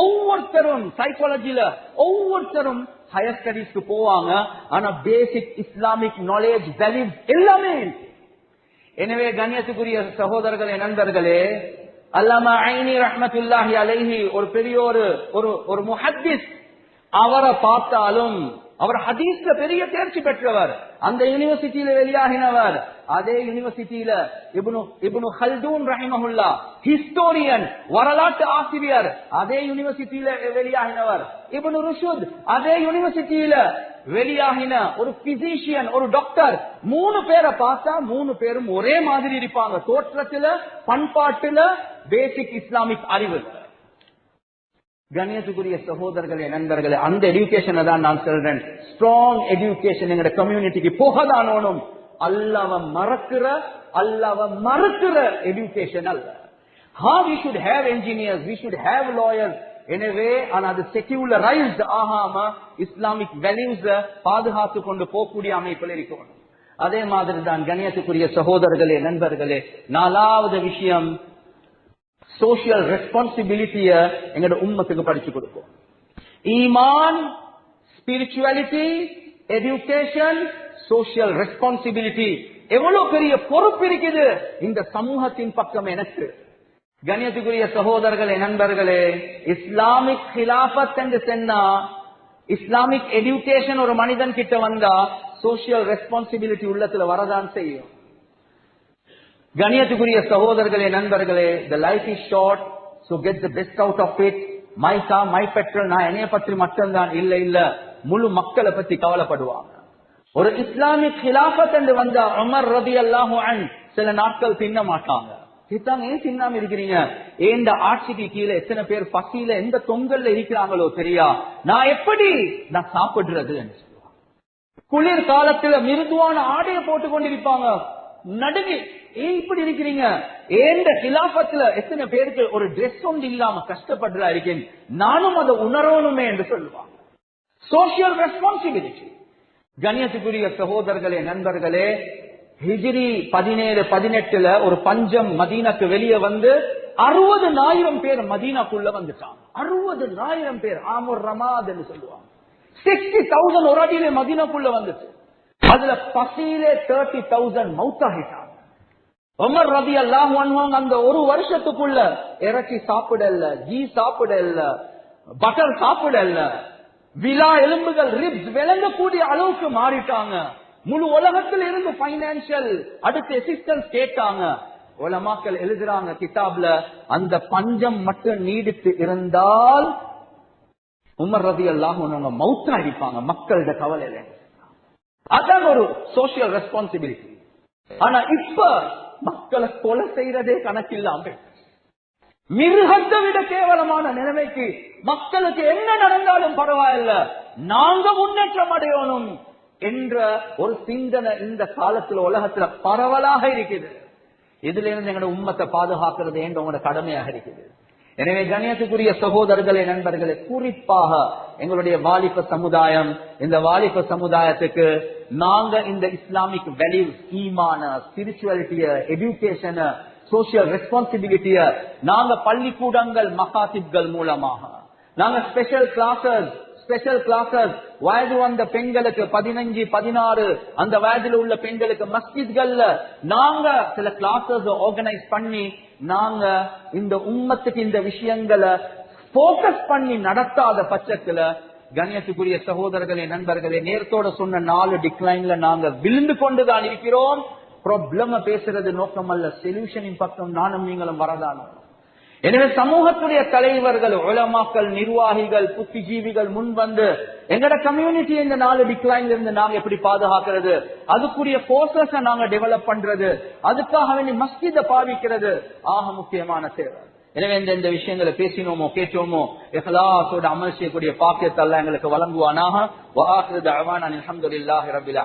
ஒவ்வொருத்தரும் சைக்காலஜில, ஒவ்வொருத்தரும் ஹையர் ஸ்டடீஸ்க்கு போவாங்க. ஆனா பேசிக் இஸ்லாமிக் நாலேஜ் வேல்யூஸ் எல்லாமே. எனவே கண்ணியத்துக்குரிய சகோதரர்களே, நண்பர்களே, அல்லாமா ஐனி ரஹ்மத்துல்லாஹி அலைஹி ஒரு பெரிய ஒரு முஹத்திஸ். அவரை பார்த்தாலும் அவர் ஹதீஸ்ல பெரிய தேர்ச்சி பெற்றவர், அந்த யூனிவர்சிட்டியில வெளியாகினவர். அதே யூனிவர்சிட்டியில இப்னு ஹல்தூன் ரஹிமஹுல்லா ஹிஸ்டோரியன், வரலாற்று ஆசிரியர், அதே யூனிவர்சிட்டியில வெளியாகினவர். இப்னு ருஷ்த் அதே யூனிவர்சிட்டியில வெளியாகின ஒரு பிசிஷியன், ஒரு டாக்டர். 3 பேரை பார்த்தா 3 பேரும் ஒரே மாதிரி இருப்பாங்க, தோற்றத்துல, பண்பாட்டுல, பேசிக் இஸ்லாமிக் அறிவு. கண்ணியத்துக்குரிய சகோதரர்களே, நண்பர்களே, அந்த எஜுகேஷனை தான் நான் சொல்றேன். ஸ்ட்ராங் எஜுகேஷன் எங்க கம்யூனிட்டிக்கு போகதான் வேணும். அல்லாஹ்வை மறுக்கிற எஜுகேஷன் அல்ல. we should have engineers, we should have lawyers. எனவே அது செக்யூலரைஸ்ட் ஆகாம இஸ்லாமிக் வேல்யூஸ் பாதுகாத்து கொண்டு போகக்கூடிய அமைப்பில் இருக்கணும். அதே மாதிரி தான் கண்ணியத்துக்குரிய சகோதரர்களே, நண்பர்களே, 4வது விஷயம் சோசியல் ரெஸ்பான்சிபிலிட்டிய எங்களோட உம்மத்துக்கு படிச்சு கொடுப்போம். ஈமான், ஸ்பிரிச்சுவாலிட்டி, எஜுகேஷன், சோசியல் ரெஸ்பான்சிபிலிட்டி, எவ்வளவு பெரிய பொறுப்பு இருக்குது இந்த சமூகத்தின் பக்கம் எனக்கு. கண்ணியத்துக்குரிய சகோதரர்களே, நண்பர்களே, இஸ்லாமிக் ஹிலாபத் என்று சொன்னா, இஸ்லாமிக் எஜுகேஷன் ஒரு மனிதன் கிட்ட வந்தா சோசியல் ரெஸ்பான்சிபிலிட்டி உள்ளத்துல வரதான் செய்யும். கண்ணியத்துக்குரிய சகோதரர்களே, நண்பர்களே, the life is short, so get the best out of it. My car, my petrol, நான் என்னைய பற்றி மட்டும்தான் இல்ல, முழு மக்களை பத்தி கவலைப்படுவாங்க. ஒரு இஸ்லாமிக் ஹிலாபத் என்று வந்த உமர் ரலியல்லாஹு அன்ஹு சில நாட்கள் தின்ன மாட்டாங்க. ஏன் தின்னாம இருக்கிறீங்க? ஏண்ட ஆட்சிக்கு கீழே எத்தனை பேர் பசியில எந்த தொங்கல்ல இருக்கிறாங்களோ தெரியா, நான் எப்படி நான் சாப்பிடுறது என்று சொல்லுவாங்க. குளிர் காலத்துல மிருதுவான ஆடையை போட்டு கொண்டிருப்பாங்க, நடுங்கி ஏன் இப்படி இருக்கிறீங்க? ஏண்ட ஹிலாபத்துல எத்தனை பேருக்கு ஒரு டிரெஸ் ஒன்று இல்லாம கஷ்டப்படுறா இருக்கேன், நானும் அதை உணரணுமே என்று சொல்லுவாங்க. Social responsibility. கண்ணியத்துக்குரிய சகோதரர்களே, நண்பர்களே, ஹிஜ்ரி 17-18 ஒரு பஞ்சம் மதீனாக்கு வெளியே வந்து 60,000 பேர் மதீனாக்குள்ள வந்துட்டாங்க. 60,000 பேர். ஆமுர் ரமாத் என்று சொல்லுவாங்க. 60,000 ஒரு அடியிலே மதீனாக்குள்ள வந்துச்சு. அதுல பசியிலே 30,000 மௌத்தாகிட்டாங்க. உமர் ரலியல்லாஹு அன்ஹு அந்த ஒரு வருஷத்துக்குள்ள இறைச்சி சாப்பிடல, கீ சாப்பிடல, பட்டர் சாப்பிடல, விலா எலும்புகள், ரிப்ஸ் விளங்கக்கூடிய அளவுக்கு மாறிட்டாங்க. முழு உலகத்தில் இருந்து பைனான்சியல் அடுத்த அசிஸ்டன்ஸ் கேட்டாங்க. உலமாக்கள் எழுதுறாங்க கிதாப்ல, அந்த பஞ்சம் மட்டும் நீடித்து இருந்தால் உமர் ரலியல்லாஹு அன்ஹு மௌத்தா இருப்பாங்க. மக்களோட கவலையில அதான் ஒரு சோசியல் ரெஸ்பான்சிபிலிட்டி. ஆனா இப்ப மக்களை கொலை செய்யறதே கணக்கில்லாம மிருகத்தை விட கேவலமான நிலைமைக்கு மக்களுக்கு என்ன நடந்தாலும் பரவாயில்ல, நாங்க முன்னேற்றம் அடையணும் என்ற ஒரு சிந்தனை இந்த காலத்துல உலகத்துல பரவலாக இருக்குது. இதுல இருந்து எங்களோட உம்மத்தை பாதுகாக்கிறது என்ற உங்களோட கடமையாக இருக்குது. எனவே கண்ணியத்துக்குரிய சகோதரர்களே, நண்பர்களே, குறிப்பாக எங்களுடைய வாலிப சமுதாயம், இந்த வாலிப சமுதாயத்துக்கு நாங்க இந்த இஸ்லாமிக் வேல்யூஸ், ஈமான, ஸ்பிரிச்சுவாலிட்டிய, எஜுகேஷன், சோசியல் ரெஸ்பான்சிபிலிட்டிய நாங்க பள்ளிக்கூடங்கள், மகாத்திப்கள் மூலமாக, நாங்க ஸ்பெஷல் கிளாஸஸ், ஸ்பெஷல் கிளாஸஸ் வயது வந்த பெண்களுக்கு 15, 16 அந்த வயதில் உள்ள பெண்களுக்கு மஸ்ஜித்கள்ல நாங்க சில கிளாஸஸ் ஆர்கனைஸ் பண்ணி நாங்க இந்த உம்மத்துக்கு இந்த விஷயங்களை போக்கஸ் பண்ணி நடத்தாத பட்சத்துல கண்ணியத்துக்குரிய சகோதரர்களே, நண்பர்களே, நேரத்தோட சொன்ன 4 டிக்ளைன்ல நாங்க விழுந்து கொண்டுதான் இருக்கிறோம். ப்ராப்ளம் பேசுறது நோக்கம் அல்ல, சொல்யூஷனின் பக்கம் நானும் நீங்களும் வரதானோ. எனவே சமூகத்துடைய தலைவர்கள், உலமாக்கள், நிர்வாகிகள், புத்திஜீவிகள் முன் வந்து எங்கட கம்யூனிட்டி இந்த 4 டிக்ளைன்ல இருந்து நாங்க எப்படி பாதுகாக்கிறது, அதுக்குரிய கோர்சஸ் நாங்க டெவலப் பண்றது, அதுக்காக வேண்டி மஸ்ஜிதை பாவிக்கிறது ஆக முக்கியமான தேவை. எனவே இந்த விஷயங்களை பேசினோமோ கேட்டோமோ இஹ்லாஸோட அமல் செய்யக்கூடிய பாக்கியத்தை அல்லாஹ் எங்களுக்கு வழங்குவானாக. வஆகிரு தஅவானா அல்ஹம்துலில்லாஹி ரப்பில்